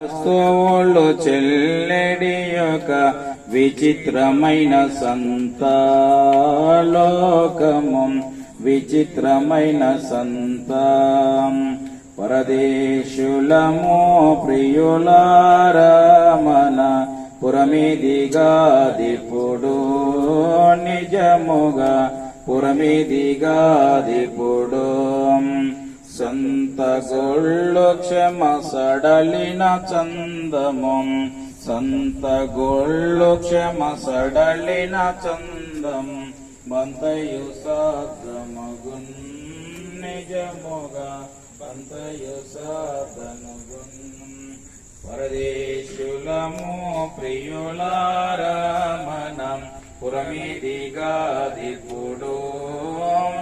వస్తువులు చెల్లెడి యొక్క విచిత్రమైన సంతాలోకము విచిత్రమైన సంతం పరదేశులము ప్రియులారమన పురమిదిగాదిపుడు నిజముగా పురమిదిగాదిపుడు సంతగొళ్ళు క్షమ సడలిన చందము సంతగొళ్ళు క్షమ సడలిన చందం బంతయు సాధమగున్ నిజముగా బంతయు సాధనగున్ పరదేశులము ప్రియులారమనం పురమిదిగాదిపుడు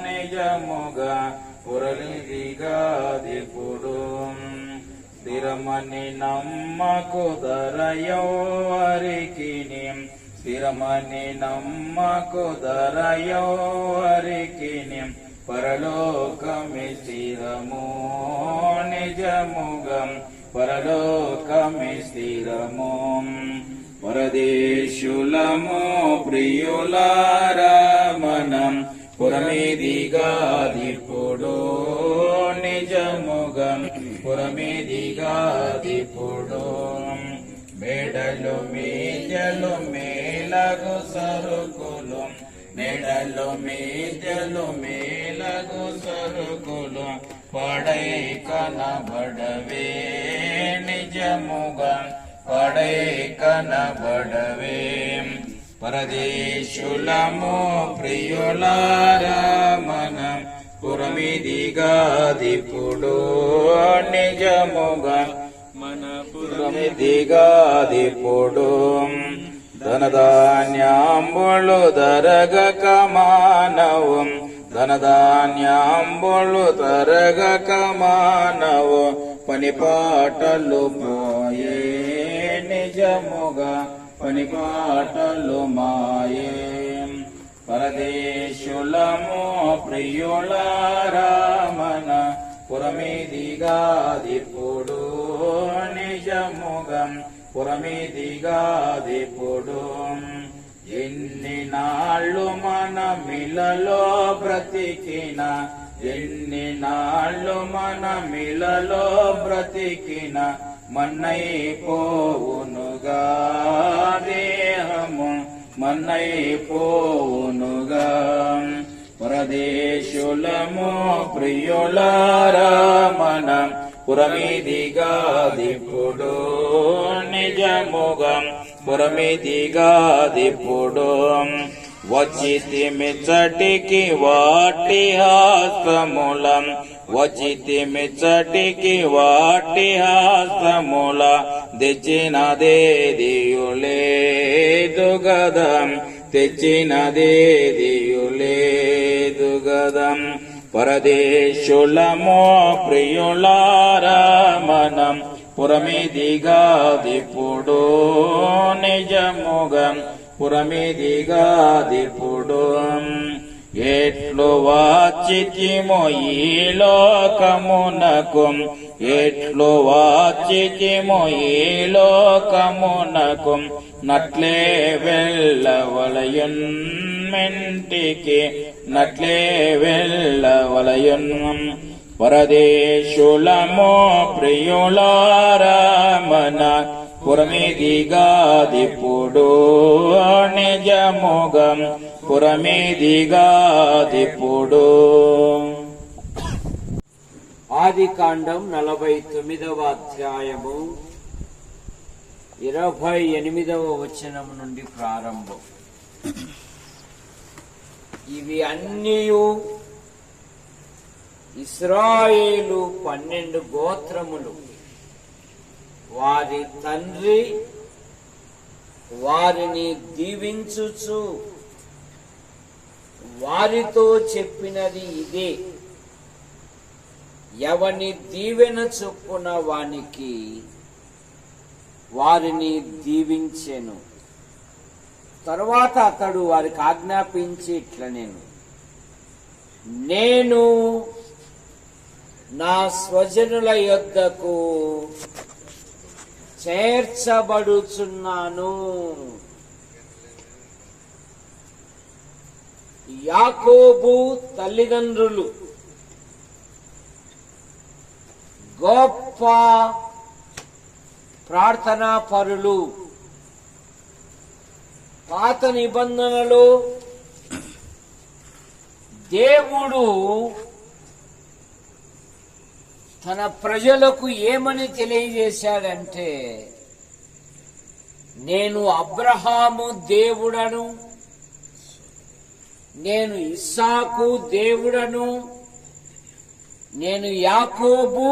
నిజముగా పురమిదిగాదిపుడు స్థిరమని నమ్మకు ధరయోవరికిని స్థిరమని నమ్మకు ధరయోవరికిని పరలోకమి స్థిరము నిజముగా పరలోకమి స్థిరము పరదేశులము ప్రియులారమనం పురమిదిగాదిపుడు నిజముగా పురమిదిగాదిపుడు మెడలు మీదలు మేలగు సరుకులు మెడలు మీదలు మేలగు సరుకులు పడై కనబడవే నిజముగా పడై కనబడవే పరదేశులము ప్రియులారమన పురమిదిగాదిపుడు నిజముగా మన పురమిదిగాదిపుడు ధనధాన్యాంబులు దరగక మానవు ధనధాన్యాంబులు తరగక మానవు పనిపాటలు పోయే నిజముగా పనిపాటలు మాయే పరదేశులము ప్రియులారమన పురమిదిగాదిపుడు నిజముగా పురమిదిగాదిపుడు ఎన్ని నాళ్ళు మన మిలలో బ్రతికిన ఎన్ని నాళ్ళు మన మిలలో బ్రతికిన మన్నైపోవునుగా దేహము మన్నైపోవునుగా పరదేశులము ప్రియులారమన పురమిదిగాదిపుడు నిజముగా పురమిదిగాదిపుడు వచ్చితిమిచ్చటికి వాటి హాస్తములం వచ్చితిమిచ్చటికి వాటి హాస్తముల తెచ్చినదేదియులేదు గదం తెచ్చినదేదియులేదు గదం పరదేశులము ప్రియులారమనం పురమిదిగాదిపుడు నిజముగా పురమిదిగాదిపుడు ఎట్లు వాచితిమో ఈ లోకమునకు ఎట్లు వాచితిమో ఈ లోకమునకు నట్లే వెళ్ళవలయున్ మెంటికి నట్లే వెళ్ళవలయున్ పరదేశులము ప్రియులారమన పురమిదిగాదిపుడు నిజముగా పురమిదిగాదిపుడు. ఆదికాండం 49వ అధ్యాయము 28వ వచనం నుండి ప్రారంభం. ఇవి అన్నీయు ఇశ్రాయేలు 12 గోత్రములు వారి తండ్రి వారిని దీవించుచు వారితో చెప్పినది ఇదే, ఎవని దీవెన చొప్పున వానికి వారిని దీవించెను. తరువాత అతడు వారికి ఆజ్ఞాపించి ఇట్లా నేను నా స్వజనుల యొద్దకు చేర్చబడుచున్నాను. యాకోబు తల్లిదండ్రులు గొప్ప ప్రార్థనా పరులు. పాత నిబంధనలో దేవుడు తన ప్రజలకు ఏమని తెలియజేశాడంటే, నేను అబ్రహాము దేవుడను, నేను ఇస్సాకు దేవుడను, నేను యాకోబు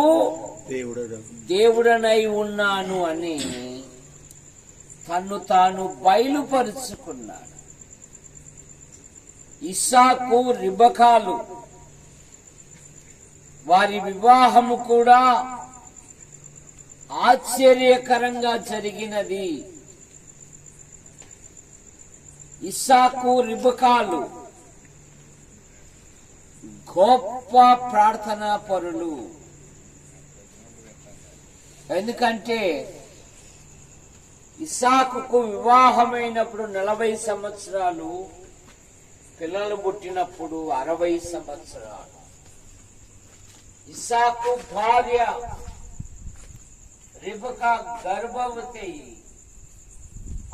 దేవుడనై ఉన్నాను అని తన్ను తాను బయలుపరుచుకున్నాడు. ఇస్సాకు రిబకాలు వారి వివాహము కూడా ఆశ్చర్యకరంగా జరిగినది. ఇస్సాకు రిబకాలు గొప్ప ప్రార్థనా పరులు. ఎందుకంటే ఇస్సాకుకు వివాహమైనప్పుడు 40 సంవత్సరాలు, పిల్లలు పుట్టినప్పుడు 60 సంవత్సరాలు. ఇస్సాకు భార్య రిబకా గర్భవతి,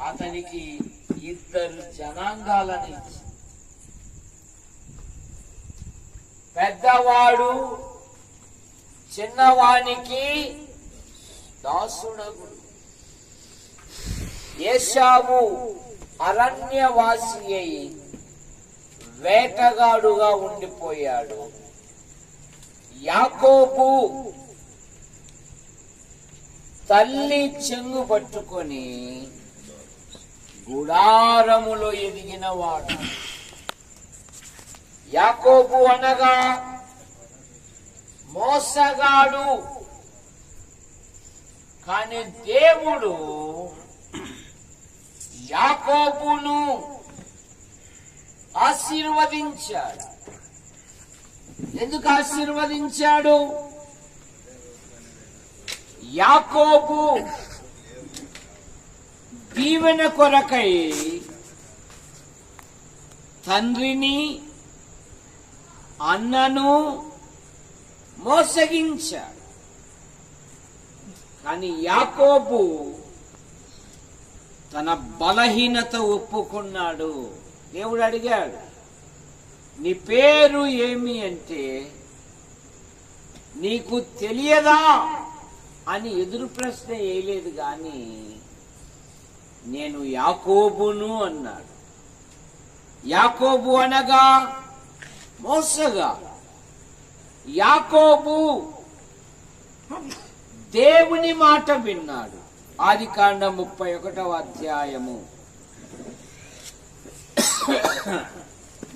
అతనికి 2 జనాంగాలని ఇచ్చింది. పెద్దవాడు చిన్నవానికి దాసుడగు. ఏశావు అరణ్యవాసి అయి వేటగాడుగా ఉండిపోయాడు. యాకోబు తల్లి చెంగు పట్టుకొని గుడారములో ఎదిగినవాడు. యాకోబు అనగా మోసగాడు, కానీ దేవుడు యాకోబును ఆశీర్వదించాడు. ఎందుకు ఆశీర్వదించాడు? యాకోబు దీవెన కొరకై తండ్రిని అన్నను మోసగించాడు. కానీ యాకోబు తన బలహీనత ఒప్పుకున్నాడు. దేవుడు అడిగాడు, నీ పేరు ఏమి అంటే, నీకు తెలియదా అని ఎదురు ప్రశ్న వేయలేదు, గాని నేను యాకోబును అన్నాడు. యాకోబు అనగా మోసగా. యాకోబు దేవుని మాట విన్నాడు. ఆదికాండం 31వ అధ్యాయము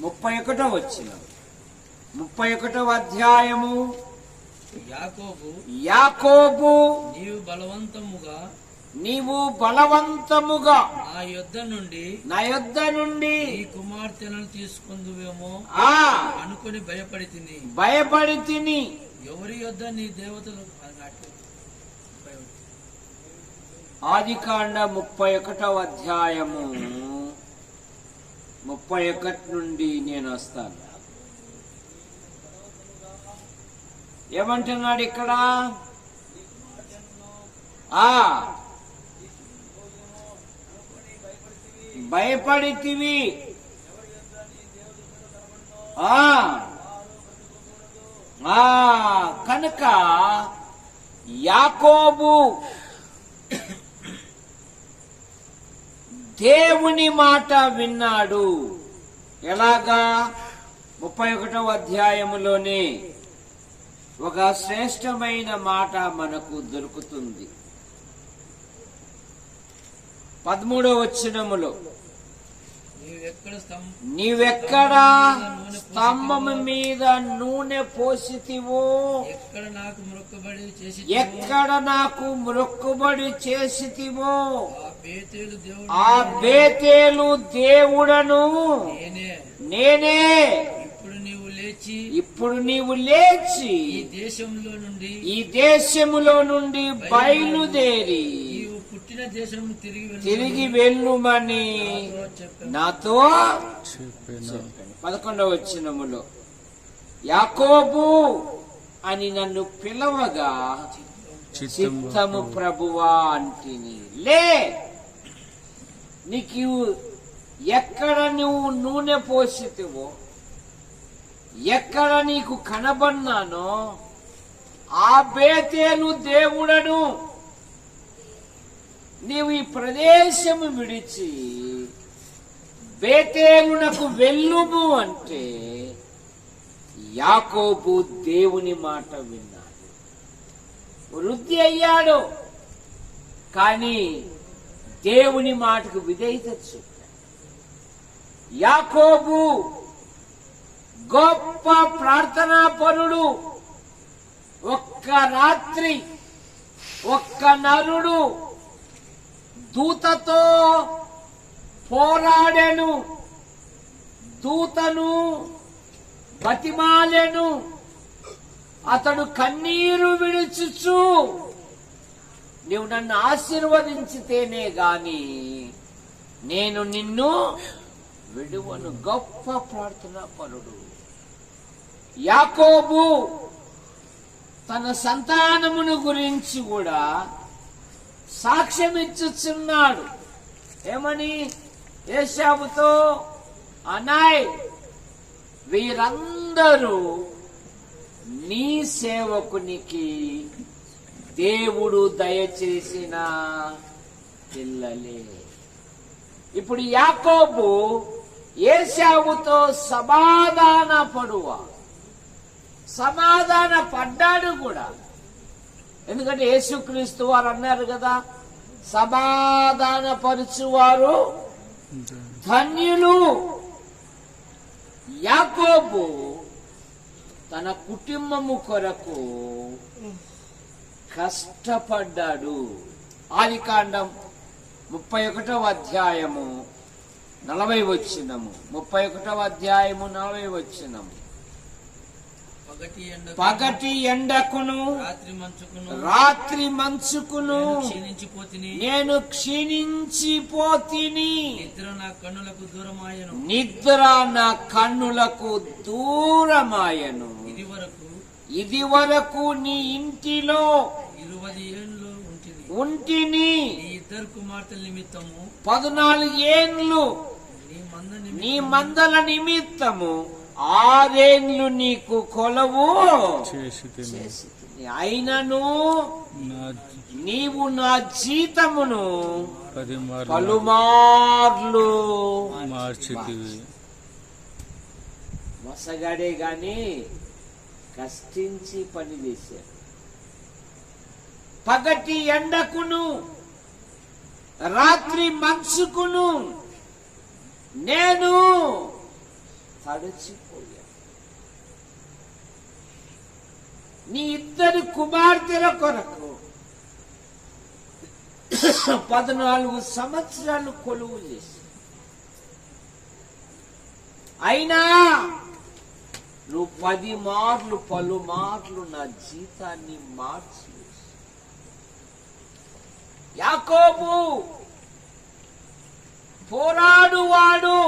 31వ వచనం. 31వ అధ్యాయము. యాకోబు నీవు బలవంతముగా నా యొద్ద నుండి ఈ కుమార్తెలను తీసుకుందువేమో అనుకుని భయపడి తిని ఎవరి యొద్ద నీ దేవతలు. ఆదికాండ 31వ అధ్యాయము 31 నుండి నేను వస్తాను. ఏమంటున్నాడు ఇక్కడ? భయపడితివి, కనుక యాకోబు దేవుని మాట విన్నాడు. ఎలాగా? 31వ అధ్యాయములోనే ఒక శ్రేష్టమైన మాట మనకు దొరుకుతుంది. 13వ వచనములో, నీవెక్కడ స్తంభము మీద నూనె పోసితివో, ఎక్కడ నాకు మొక్కుబడి చేసితివో ఆ బేతేలు దేవుడను నేనే. ఇప్పుడు నీవు లేచి ఈ దేశములో నుండి బయలుదేరి దేశమును తిరిగి వెళ్ళుమని చెప్పాను. నాతో చెప్పాను. 11వ వచనములో యాకోబు అని నన్ను పిలవగా చిత్తము ప్రభువా అంటిని. లే, నీకు ఎక్కడ నువ్వు నూనె పోసితివో, ఎక్కడ నీకు కనబన్నానో ఆ బేతేలు దేవుడను నీవు ఈ ప్రదేశము విడిచి బేతేలునకు వెళ్ళుము అంటే యాకోబు దేవుని మాట విన్నాడు, వృద్ధి అయ్యాడు. కానీ దేవుని మాటకు విధేయత చూపాడు. యాకోబు గొప్ప ప్రార్థనా పరుడు. ఒక్క రాత్రి ఒక్క నరుడు దూతతో పోరాడెను, దూతను బతిమాలెను. అతడు కన్నీరు విడుచుచు, నీవు నన్ను ఆశీర్వదించితేనే గాని నేను నిన్ను విడువను. గొప్ప ప్రార్థనా పరుడు యాకోబు. తన సంతానమును గురించి కూడా సాక్ష్యం ఇచ్చుచున్నాడు. ఏమని? ఏశావుతో, అనాయ్, వీరందరూ నీ సేవకునికి దేవుడు దయచేసిన పిల్లలే. ఇప్పుడు యాకోబు ఏశావుతో సమాధాన పడ్డాడు కూడా. ఎందుకంటే యేసుక్రీస్తు వారు అన్నారు కదా, సమాధాన పరుచువారు ధన్యులు. యాకోబు తన కుటుంబము కొరకు కష్టపడ్డాడు. ఆదికాండం 31వ అధ్యాయము 40వ వచనము. 31వ అధ్యాయము 40వ వచనము. పగటి ఎండకును రాత్రి మంచుకును నేను క్షీణించిపోతిని. నిద్ర నా కన్నులకు దూరమాయను. ఇది వరకు నీ ఇంటిలో 20 ఏళ్ళు ఉంటిని. ఇద్దరు కుమార్తెల నిమిత్తము 14 ఏండ్లు నీ మందల నిమిత్తము 6 ఏండ్లు నీకు కొలవు అయినను నీవు నా జీతమును పలుమార్లు మార్చితివి. మోసగాడే గాని కష్టించి పని చేశాడు. పగటి ఎండకును రాత్రి మంచుకును నేను తడిచిపోయా. నీ ఇద్దరు కుమార్తెల కొరకు 14 సంవత్సరాలు కొలువు చేసి, అయినా నువ్వు 10 మార్లు పలుమార్లు నా జీతాన్ని మార్చి. యాకోబు పోరాడువాడు.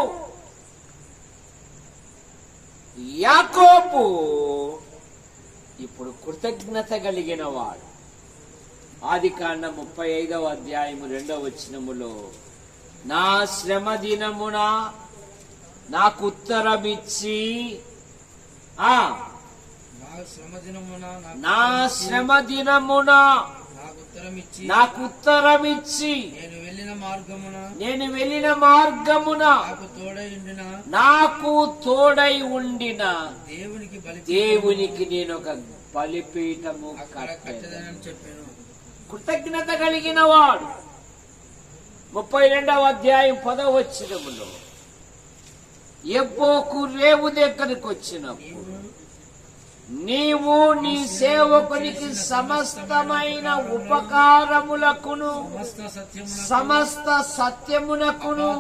యాకోబు ఇప్పుడు కృతజ్ఞత కలిగిన వాడు. ఆదికాండం 35వ అధ్యాయము 2వ వచనములో నా శ్రమ దినమున నాకు ఉత్తరమిచ్చి నా శ్రమ దినమున నాకు ఉత్తరమిచ్చి నేను వెళ్ళిన మార్గమున నాకు తోడై ఉండిన దేవునికి నేను ఒక బలిపీఠము కట్టెదనని చెప్పాను. కృతజ్ఞత కలిగిన వాడు. 32వ అధ్యాయం 10వ వచనములో యెబ్బోకు రేవు దగ్గరికి వచ్చినప్పుడు నీవు నీ సేవకునికి సమస్తమైన ఉపకారములకును సమస్త సత్యమునకును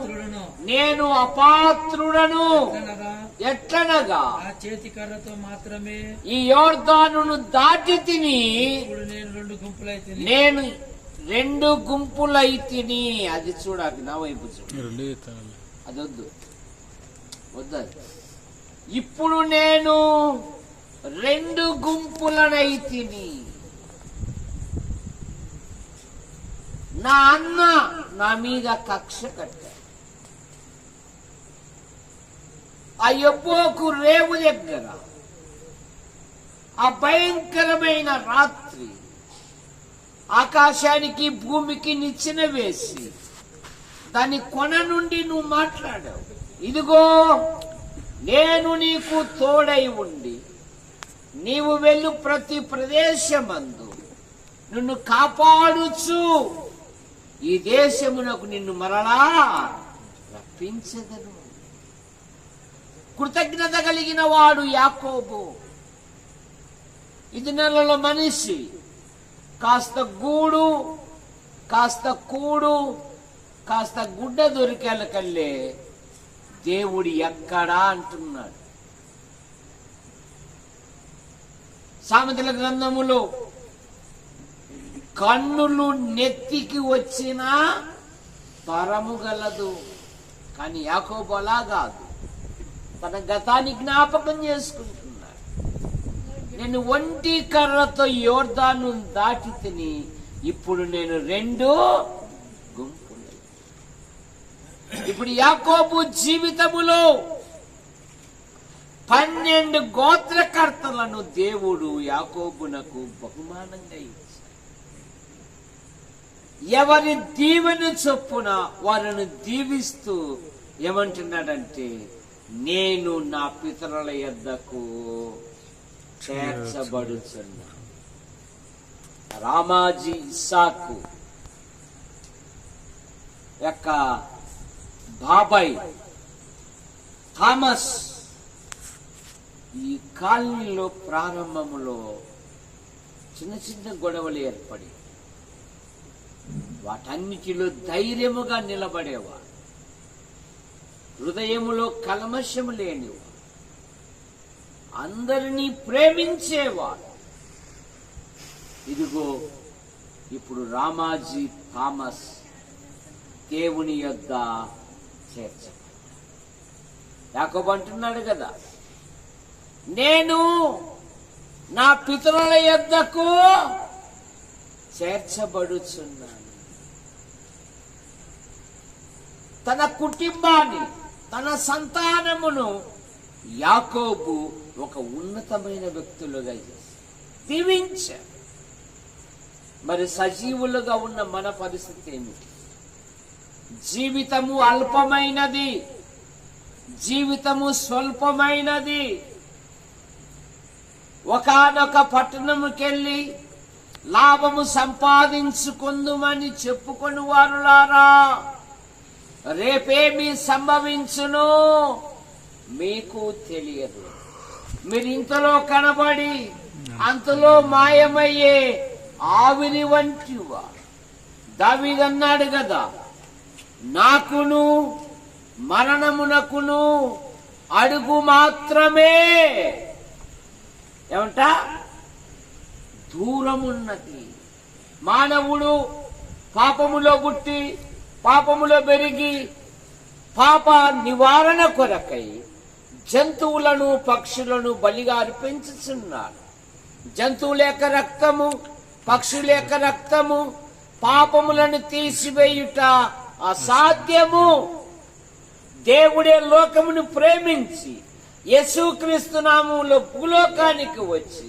నేను అపాత్రుడను. ఎట్లనగా చేతికర్రతో మాత్రమే ఈ యోర్దానును దాటి తిని రెండు గుంపులైతిని. అది చూడాలి, నా వైపు చూడు, అది వద్దు. ఇప్పుడు నేను రెండు గుంపులనైతిని. నా అన్న నా మీద కక్ష కట్టాడు. ఆ యెబ్బోకు రేవు దగ్గర ఆ భయంకరమైన రాత్రి ఆకాశానికి భూమికి నిచ్చెన వేసి దాని కొన నుండి నువ్వు మాట్లాడావు, ఇదిగో నేను నీకు తోడై ఉండి నీవు వెళ్ళు ప్రతి ప్రదేశమందు నిన్ను కాపాడుచు ఈ దేశమునకు నిన్ను మరలా రప్పించదను. కృతజ్ఞత కలిగిన వాడు యాకోబు. ఇది నెలలో మనిషి కాస్త గూడు, కాస్త కూడు, కాస్త గుడ్డ దొరికేలకల్లే దేవుడు ఎక్కడా అంటున్నాడు. సామెతల గ్రంథములో కన్నులు నెత్తికి వచ్చినా తరము గలదు, కానీ యాకోబు అలా కాదు. తన గతాన్ని జ్ఞాపకం చేసుకుంటున్నాడు. నేను ఒంటి కర్రతో యోర్దాను దాటి తిని ఇప్పుడు నేను రెండు గుంపులు. ఇప్పుడు యాకోబు జీవితములో 12 గోత్రకర్తలను దేవుడు యాకోబునకు బహుమానంగా ఇచ్చాడు. ఎవరి దీవెన చొప్పున వారిని దీవిస్తూ ఏమంటున్నాడంటే, నేను నా పితరుల యొద్దకు చేర్చబడుచున్నా. రామాజీ ఇస్సాకు యొక్క బాబాయ్ థామస్ ఈ కాలనీలో ప్రారంభంలో చిన్న చిన్న గొడవలు ఏర్పడి వాటన్నిటిలో ధైర్యముగా నిలబడేవాడు, హృదయములో కల్మషము లేనివాడు, అందరినీ ప్రేమించేవాడు. ఇదిగో ఇప్పుడు రామాజీ థామస్ దేవుని యొద్ద చేర్చబడ్డాడు. యాకోబు అంటున్నాడు కదా, నేను నా పితరుల యొద్దకు చేర్చబడుచున్నాను. తన కుటుంబాన్ని, తన సంతానమును యాకోబు ఒక ఉన్నతమైన వ్యక్తులుగా దీవించాడు. మరి సజీవులుగా ఉన్న మన పరిస్థితి ఏమిటి? జీవితము అల్పమైనది, జీవితము స్వల్పమైనది. ఒకానొక పట్టణముకెళ్ళి లాభము సంపాదించుకుందుమని చెప్పుకొని వారులారా, రేపేమి సంభవించును మీకు తెలియదు. మీరు ఇంతలో కనబడి అంతలో మాయమయ్యే ఆవిరి వంటివా. దావీదన్నాడు కదా, నాకును మరణమునకును అడుగు మాత్రమే ఏమంట దూరమున్నది. మానవుడు పాపములో పుట్టి పాపములో పెరిగి పాప నివారణ కొరకై జంతువులను పక్షులను బలిగా అర్పించుచున్నాడు. జంతువుల యొక్క రక్తము, పక్షుల యొక్క రక్తము పాపములను తీసివేయుట అసాధ్యము. దేవుడే లోకమును ప్రేమించి యేసుక్రీస్తు నామములో భూలోకానికి వచ్చి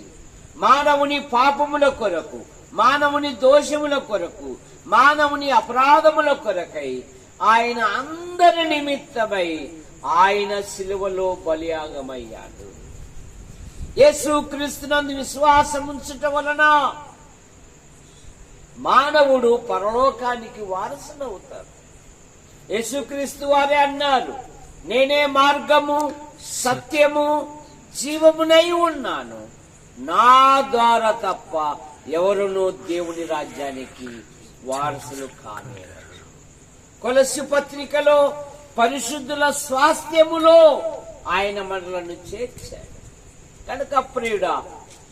మానవుని పాపముల కొరకు, మానవుని దోషముల కొరకు, మానవుని అపరాధముల కొరకై ఆయన అందరి నిమిత్తమై ఆయన శిలువలో బలియాగమయ్యాడు. యేసుక్రీస్తునందు విశ్వాసం ఉంచుట వలన మానవుడు పరలోకానికి వారసుడవుతాడు. యేసుక్రీస్తు వారే అన్నారు, నేనే మార్గము, సత్యము, జీవమునై ఉన్నాను. నా ద్వారా తప్ప ఎవరునూ దేవుని రాజ్యానికి వారసులు కానేరు. కొలస్సీ పత్రికలో పరిశుద్ధుల స్వాస్థ్యములో ఆయన మనలను చేర్చాడు. కనుక ప్రియుడా,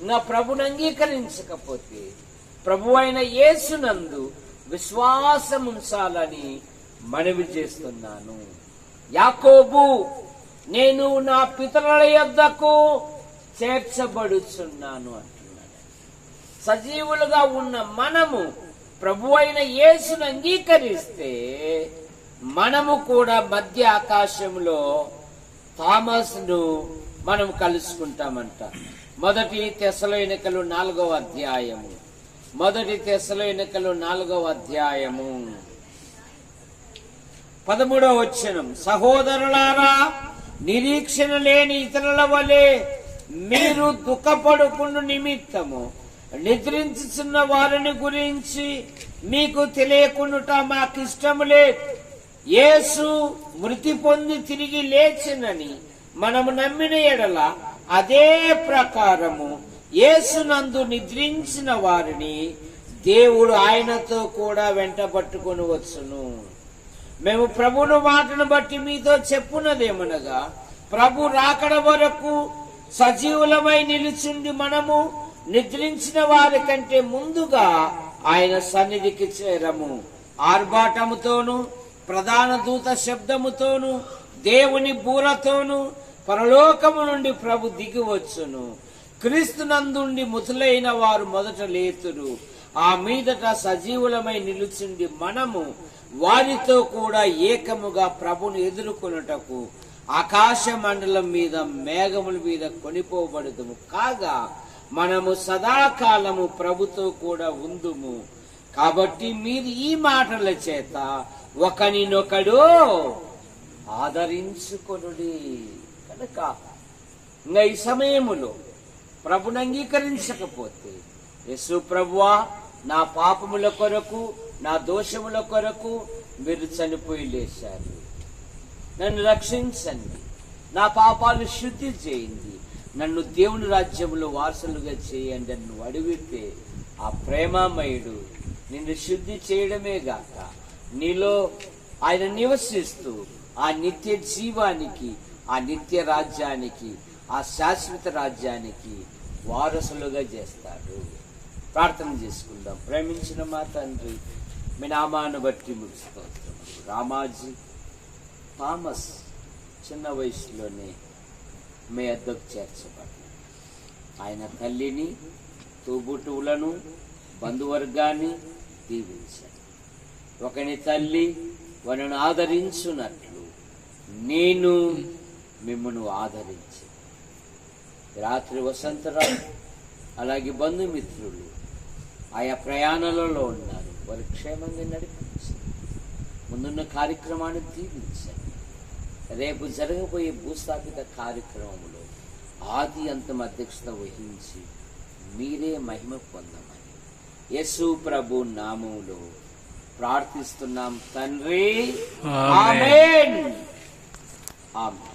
నా ప్రభుని అంగీకరించకపోతే ప్రభు అయిన యేసునందు విశ్వాసం ఉంచాలని మనవి చేస్తున్నాను. యాకోబు, నేను నా పితరుల యొద్దకు చేర్చబడుచున్నాను అంటున్నాడు. సజీవులుగా ఉన్న మనము ప్రభు అయిన యేసును అంగీకరిస్తే మనము కూడా మధ్య ఆకాశంలో థామస్ను మనం కలుసుకుంటామంట. మొదటి తెస్సలోనికలు 4వ అధ్యాయము, మొదటి తెస్సలోనికలు 4వ అధ్యాయము 13వ వచనం. సహోదరులారా, నిరీక్షణ లేని ఇతరుల వలె మీరు దుఃఖపడుకున్న నిమిత్తము నిద్రించుచున్న వారిని గురించి మీకు తెలియకుండుట మాకిష్టము లేదు. యేసు మృతి పొంది తిరిగి లేచినని మనము నమ్మిన ఎడల అదే ప్రకారము యేసునందు నిద్రించిన వారిని దేవుడు ఆయనతో కూడా వెంటబట్టుకొని వచ్చును. మేము ప్రభువుని మాటను బట్టి మీతో చెప్పున్నదేమనగా, ప్రభు రాకడ వరకు సజీవులమై నిలుచుండి మనము నిద్రించిన వారి కంటే ముందుగా ఆయన సన్నిధికి చేరము. ఆర్భాటముతోను ప్రధాన దూత శబ్దముతోను దేవుని బూరతోను పరలోకము నుండి ప్రభు దిగి వచ్చును. క్రీస్తునందుండి మృతులైన వారు మొదట లేతురు. ఆ మీదట సజీవులమై నిలుచుండి మనము వారితో కూడా ఏకముగా ప్రభుని ఎదుర్కొనుటకు ఆకాశ మండలం మీద మేఘముల మీద కొనిపోబడుదుము. కాగా మనము సదాకాలము ప్రభుతో కూడా ఉందుము. కాబట్టి మీరు ఈ మాటల చేత ఒకనినొకడు ఆదరించుకొనుడి. కనుక ఇంకా ఈ సమయములో ప్రభుని అంగీకరించకపోతే, యేసు ప్రభువా, నా పాపముల కొరకు, నా దోషముల కొరకు మీరు చనిపోయి లేశారు, నన్ను రక్షించండి, నా పాపాలు శుద్ధి చేయండి, నన్ను దేవుని రాజ్యంలో వారసులుగా చేయండి అని నువ్వు అడిగితే, ఆ ప్రేమామయుడు నిన్ను శుద్ధి చేయడమే గాక నీలో ఆయన నివసిస్తూ ఆ నిత్య జీవానికి, ఆ నిత్య రాజ్యానికి, ఆ శాశ్వత రాజ్యానికి వారసులుగా చేస్తాడు. ప్రార్థన చేసుకుందాం. ప్రేమించిన మా తండ్రి, మీ నామాన్ని బట్టి ముగిస్తోంది. రామాజీ థామస్ చిన్న వయసులోనే మీ వద్దకు చేర్చబడ్డాడు. ఆయన తల్లిని, తోబుట్టువులను, బంధువర్గాన్ని దీవించాడు. ఒకని తల్లి వారిని ఆదరించున్నట్లు నేను మిమ్మల్ని ఆదరించి, రాత్రి వసంతరావు అలాగే బంధుమిత్రులు ఆయా ప్రయాణాలలో ఉన్నారు, వారి క్షేమంగా నడిపించండి. ముందున్న కార్యక్రమాన్ని దీవించండి. రేపు జరగబోయే భూస్థాపిత కార్యక్రమంలో ఆది అంతం అధ్యక్షత వహించి మీరే మహిమ పొందమని యేసు ప్రభు నామములో ప్రార్థిస్తున్నాం తండ్రి. ఆమేన్. ఆమేన్.